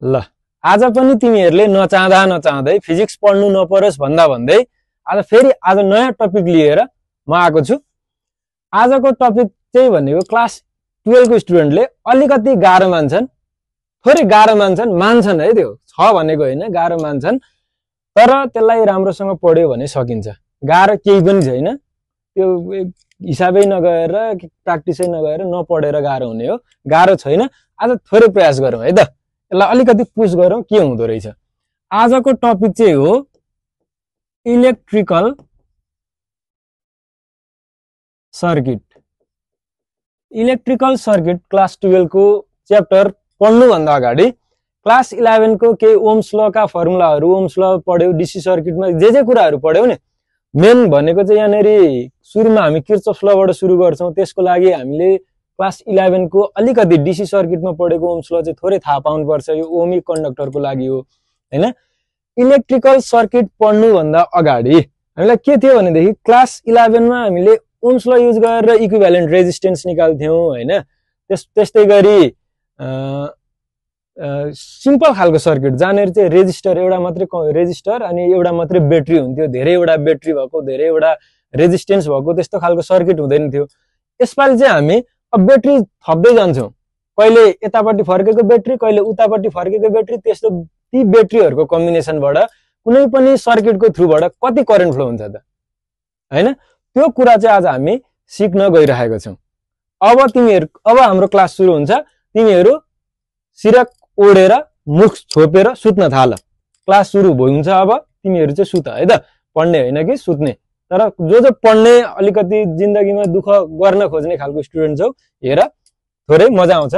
ल आज पनि तिमीहरूले नचाहँदा नचाहँदै फिजिक्स पढ्नु नपरोस् भन्दा भन्दै आज नयाँ टपिक लिएर म आएको छु। आजको टपिक चाहिँ भनेको क्लास 12 को स्टुडेन्टले अलिकति गाह्रो मान्छन्, थोरै गाह्रो मान्छन् है, त्यो छ भनेको होइन, गाह्रो मान्छन्, तर त्यसलाई राम्रोसँग पढ्यो भने सकिन्छ। गाह्रो केही पनि छैन, त्यो हिसाबै नगएर प्र्याक्टिसै नगएर नपढेर गाह्रो हुने हो, गाह्रो छैन। आज थोरै प्रयास गरौँ है त, यसलाई अलिकति पुश गरौँ के हुँदो रहेछ। आजको टपिक चाहिँ हो electrical circuit. Electrical circuit class 12 को च्याप्टर पढ्नुभन्दा अगाडि क्लास 11 को केही ओम्स ल का फर्मुलाहरू, ओम्स ल पढ्यौ, डीसी सर्किटमा जे कुराहरू पढ्यौ नि। मेन भनेको चाहिँ यहाँनेरि सुरुमा हामी किर्चफ लबाट सुरु गर्छौं, त्यसको लागि हामीले क्लास 11 को अलिकति डीसी सर्किटमा पढेको ओम्स ल चाहिँ थोरै थाहा पाउनुपर्छ। यो ओमिक कन्डक्टरको लागि हो हैन। इलेक्ट्रिकल सर्किट पढ्नु भन्दा अगाडि हामीलाई के थियो भनेदेखि क्लास 11 मा हामीले ओम्स ल युज गरेर इक्विभ्यालेन्ट रेजिस्टेन्स निकाल्थ्यौं हैन। त्यस्तै गरी सिम्पल खालको सर्किट जहाँनेर चाहिँ रेजिस्टर एउटा मात्रै रेजिस्टर अनि एउटा मात्रै ब्याट्री हुन्थ्यो, धेरैवटा ब्याट्री भएको, धेरैवटा रेजिस्टेन्स भएको त्यस्तो खालको सर्किट हुँदैन थियो। यसपालि चाहिँ हामी अब ब्याट्री थप्दै जान्छौं, कहिले यतापट्टि फर्केको ब्याट्री, कहिले उतापट्टि फर्केको ब्याट्री, त्यस्तो ती ब्याट्रीहरुको कम्बिनेसनबाट कुनै पनि सर्किटको थ्रुबाट कति करेन्ट फ्लो हुन्छ त हैन। त्यो कुरा चाहिँ आज हामी सिक्न गइरहेका छौं। अब हाम्रो क्लास सुरु हुन्छ, तिमीहरू सिरक ओढेर मुख छोपेर सुत्न थाल। क्लास सुरु हुन्छ, अब तिमीहरू चाहिँ सुत है त, पढ्ने होइन कि सुत्ने। तर जो पढ्ने अलिकति जिन्दगीमा दुःख गर्न खोज्ने खालको स्टुडेन्ट छौ, हेर थोरै मजा आउँछ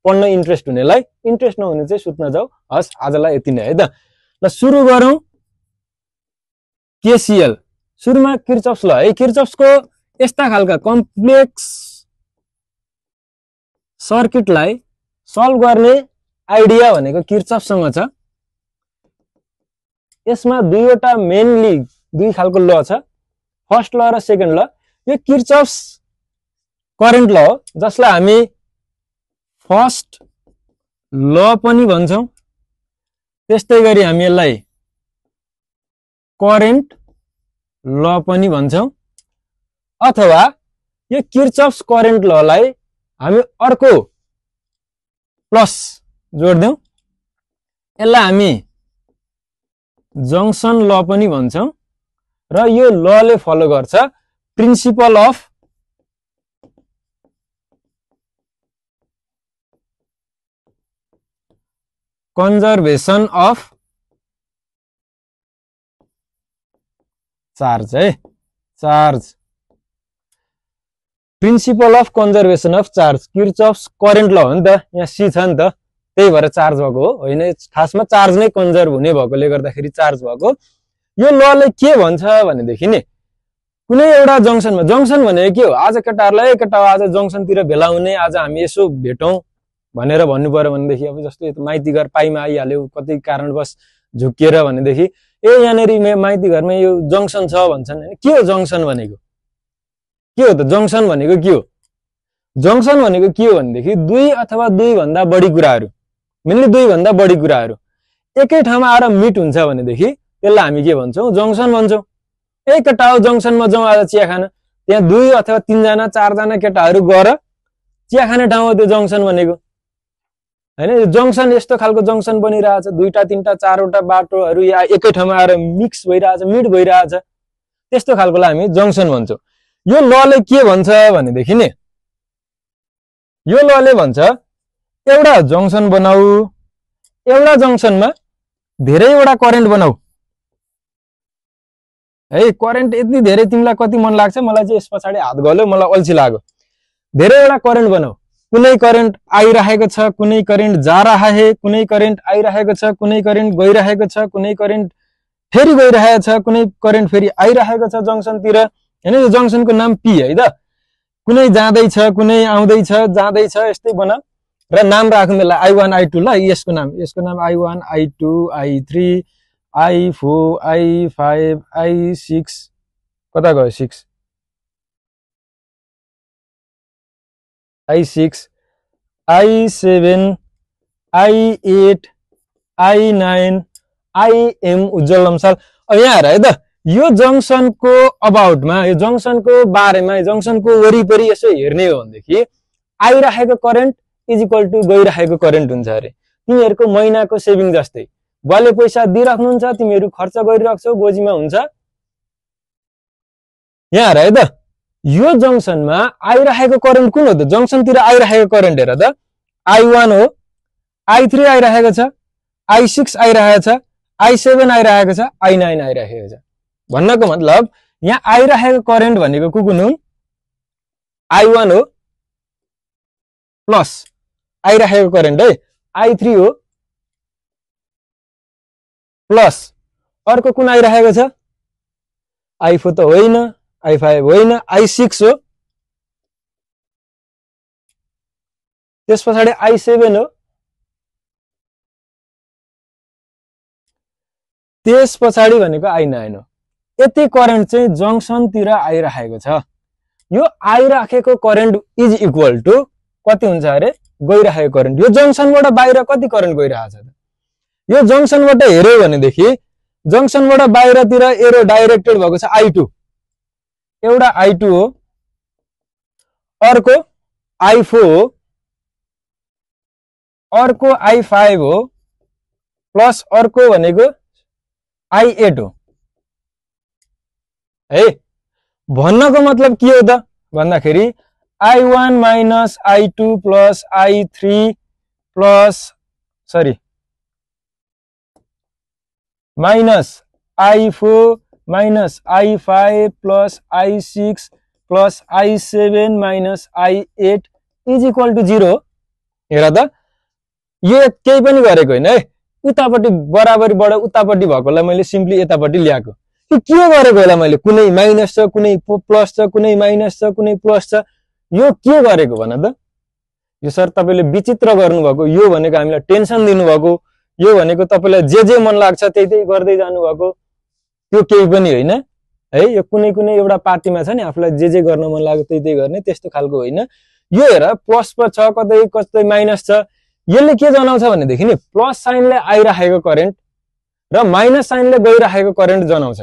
पढ्न इन्ट्रेस्ट हुनेलाई, इन्ट्रेस्ट नहुने चाहिँ सुत्न जाऊ। हस् आजलाई यति नै है त। ल सुरु गरौँ केसीएल। सुरुमा किर्चफ्स ल है। किर्चफ्सको यस्ता खालका कम्प्लेक्स सर्किटलाई सल्भ गर्ने आइडिया भनेको किर्चफ्ससँग छ। यसमा दुईवटा मेनली दुई खालको ल छ, फर्स्ट ल र सेकेन्ड ल। यो किर्चफ्स करेन्ट ल हो, जसलाई हामी फर्स्ट ल पनि भन्छौं, त्यस्तै गरी हामी यसलाई करेन्ट ल पनि भन्छौं। अथवा यो किर्चफ्स करेन्ट ललाई हामी अर्को प्लस जोड्दियौं, यसलाई हामी जंक्सन ल पनि भन्छौं। र यो लले फलो गर्छ principle of conservation of charge है, charge, principle of conservation of charge. Kirchhoff's current law हो नि त, यहाँ सी छ नि त, त्यही भएर चार्ज भएको हो होइन। खासमा चार्ज नै कन्जर्भ हुने भएकोले गर्दाखेरि चार्ज भएको। यो लले के भन्छ भनेदेखि नि, कुनै एउटा जंक्सनमा, जंक्सन भनेको के हो, आज केटाहरुलाई केटा आज जंक्सनतिर भेला हुने, आज हामी यसो भेटौं भनेर भन्नु पर्यो भनेदेखि, अब जस्तै माइती घर पाइमा आइहाल्यो कतै कारणवश झुकिएर भनेदेखि, ए यहाँनेरि माइती घरमा यो जंक्सन छ भन्छन् हैन। के हो जंक्सन भनेको, के हो त जंक्सन भनेको के हो? जंक्सन भनेको के हो भनेदेखि दुई अथवा दुई भन्दा बढी कुराहरू, मेनली दुई भन्दा बढी कुराहरू एकै ठाउँमा आएर मिट हुन्छ भनेदेखि त्यसलाई हामी के भन्छौं, जंक्सन भन्छौं। एक केटा हो जंक्सनमा जाउँ आज चिया खान, त्यहाँ दुई अथवा तीन जना चार जना केटाहरू गएर चिया खाने ठाउँ हो त्यो जंक्सन भनेको हैन। जंक्सन यस्तो खालको जंक्सन बनिरहेछ, दुईटा तीनटा चारवटा बाटोहरू या एकै ठाउँमा आएर मिक्स भइरहेछ, मिट भइरहेछ, त्यस्तो खालकोलाई हामी जंक्सन भन्छौं। यो लले के भन्छ भनेदेखि नि, यो लले भन्छ एउटा जंक्सन बनाऊ, एउटा जंक्सनमा धेरैवटा करेन्ट बनाऊ है। करेन्ट यति धेरै तिमीलाई कति मन लाग्छ, मलाई चाहिँ यस पछाडि हात गल्यो, मलाई अल्छी लाग्यो। धेरैवटा करेन्ट बनाऊ, कुनै करेन्ट आइरहेको छ, कुनै करेन्ट जा रहा है, कुनै करेन्ट आइरहेको छ, कुनै करेन्ट गइरहेको छ, कुनै करेन्ट फेरि गइरहेको छ, कुनै करेन्ट फेरि आइरहेको छ जंक्सनतिर हैन। यो जंक्सनको नाम पी है त। कुनै जाँदै छ, कुनै आउँदै छ, जाँदै छ, यस्तै बना र नाम राख्नु ल I1 I2 ल। यसको नाम I1 I2 I3 I4 I5 I6 कता गयो 6 I6 I7 I8 I9 IM उज्जवल लम्साल। अब यहाँ हेर है त यो जंक्सनको अबाउटमा यो जंक्सनको बारेमा जंक्सनको वरिपरि यसो हेर्ने हो भनेदेखि आइराखेको करेन्ट इज इक्वल टु गइराखेको करेन्ट हुन्छ अरे। तिमीहरुको महिनाको सेभिङ जस्तै बुवाले पैसा दिइराख्नुहुन्छ तिमीहरु खर्च गरिराख्छौ गोजीमा हुन्छ। यहाँ हेर है त यो जंक्सनमा आइराखेको करेन्ट कुन हो त जंक्सनतिर आइराखेको करेन्ट हेर त I1 हो I3 आइराखेको छ I6 आइराखेको छ I7 आइराखेको छ I9 आइराखेको छ। भन्नको मतलब यहाँ आइराखेको करेन्ट भनेको कुन हुन् I1 हो प्लस आइराखेको करेन्ट है I3 हो प्लस अर्को कुन आइराखेको छ I4 त होइन I5 होइन I6 हो त्यसपछि I7 हो त्यसपछि भनेको I9 हो। यति करेन्ट चाहिँ जंक्सनतिर आइराखेको छ। यो आइराखेको करेन्ट इज इक्वल टु कति हुन्छ अरे गइराखेको करेन्ट। यो जंक्सनबाट बाहिर कति करेन्ट गइरहेछ त यो जंक्सनबाट हेर्यो भनेदेखि जंक्सनबाट बाहिरतिर एरो डाइरेक्टेड भएको छ I2 एउटा I2 हो अर्को I4 हो अर्को I5 हो प्लस अर्को भनेको I8 हो है। भन्नको मतलब के हो त भन्दाखेरि I1 minus I2 plus I3 plus minus I4 minus I5 plus I6 plus I7 minus I8 is equal to 0 हो। हेर त यो केही पनि गरेको हैन है उतापट्टि बराबरीबाट उतापट्टि भएकोलाई मैले सिम्पली यतापट्टि ल्याएको। यो के गरेको होला मैले कुनै माइनस छ कुनै प्लस छ कुनै माइनस छ कुनै प्लस छ यो के गरेको भन त। यो सर तपाईले विचित्र गर्नुभएको यो भनेको हामीलाई टेन्सन दिनुभएको यो भनेको तपाईलाई जे मन लाग्छ त्यही त्यही गर्दै जानु भएको त्यो केही पनि होइन है। यो कुनै कुनै एउटा पार्टीमा छ नि आफुलाई जे गर्न मन लाग्यो त्यही त्यही गर्ने त्यस्तो खालको होइन। यो हेर प्लस पर छ कतै कतै माइनस छ यसले के जनाउँछ भनेदेखि नि प्लस साइनले आइराखेको करेन्ट र माइनस साइनले गइराखेको करेन्ट जनाउँछ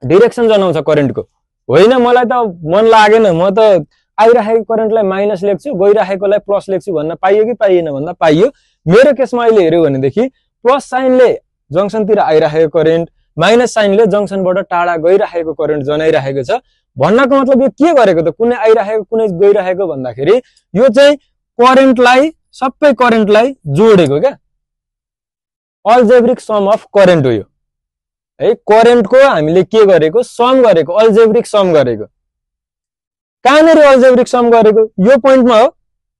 डाइरेक्सन जनाउँछ करेन्टको। होइन मलाई त मन लागेन म त आइराखेको करेन्टलाई माइनस लेख्छु गइराखेकोलाई प्लस लेख्छु भन्न पाइयो कि पाइएन भन्दा पाइयो। मेरो केसमा अहिले हेर्यो भनेदेखि प्लस साइनले जंक्सनतिर आइराखेको करेन्ट माइनस साइनले जंक्सनबाट टाढा गइराखेको करेन्ट जनाइराखेको छ। भन्नको मतलब यो के गरेको त कुनै आइराखेको कुनै गइराखेको भन्दाखेरि यो चाहिँ करेन्टलाई सबै करेन्टलाई जोडेको क्या अल्जेब्रिक सम अफ करेन्ट हो यो है। करेन्टको हामीले के गरेको सम गरेको अल्जेब्रिक सम गरेको। कहाँनेरि अल्जेब्रिक सम गरेको यो पोइन्टमा हो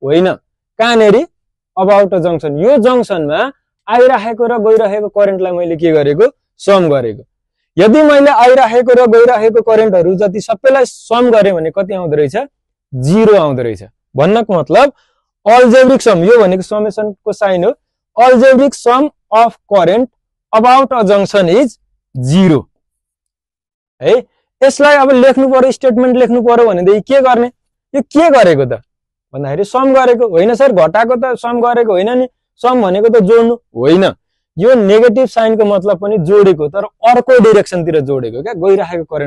होइन कहाँनेरि अबाउट अ जंक्सन यो जंक्सनमा आइराखेको र गइराखेको करेन्टलाई मैले के गरेको सम गरेको। यदि मैले आइराखेको र गइराखेको करेन्टहरु जति सबैलाई सम गरे भने कति आउँदो रहेछ 0 आउँदो रहेछ। भन्नको मतलब अल्जेब्रिक सम यो भनेको समेसनको साइन हो। Algebraic sum of current about a junction is 0 है। यसलाई अब लेख्नु पर्यो स्टेटमेन्ट लेख्नु पर्यो भनेदेखि के गर्ने यो के गरेको त भन्दाखेरि सम गरेको होइन सर घटाको त सम गरेको होइन नि सम भनेको त जोड्नु होइन यो नेगेटिभ साइनको मतलब पनि जोडेको तर अर्को डाइरेक्सनतिर जोडेको क्या गइराखेको करेन्ट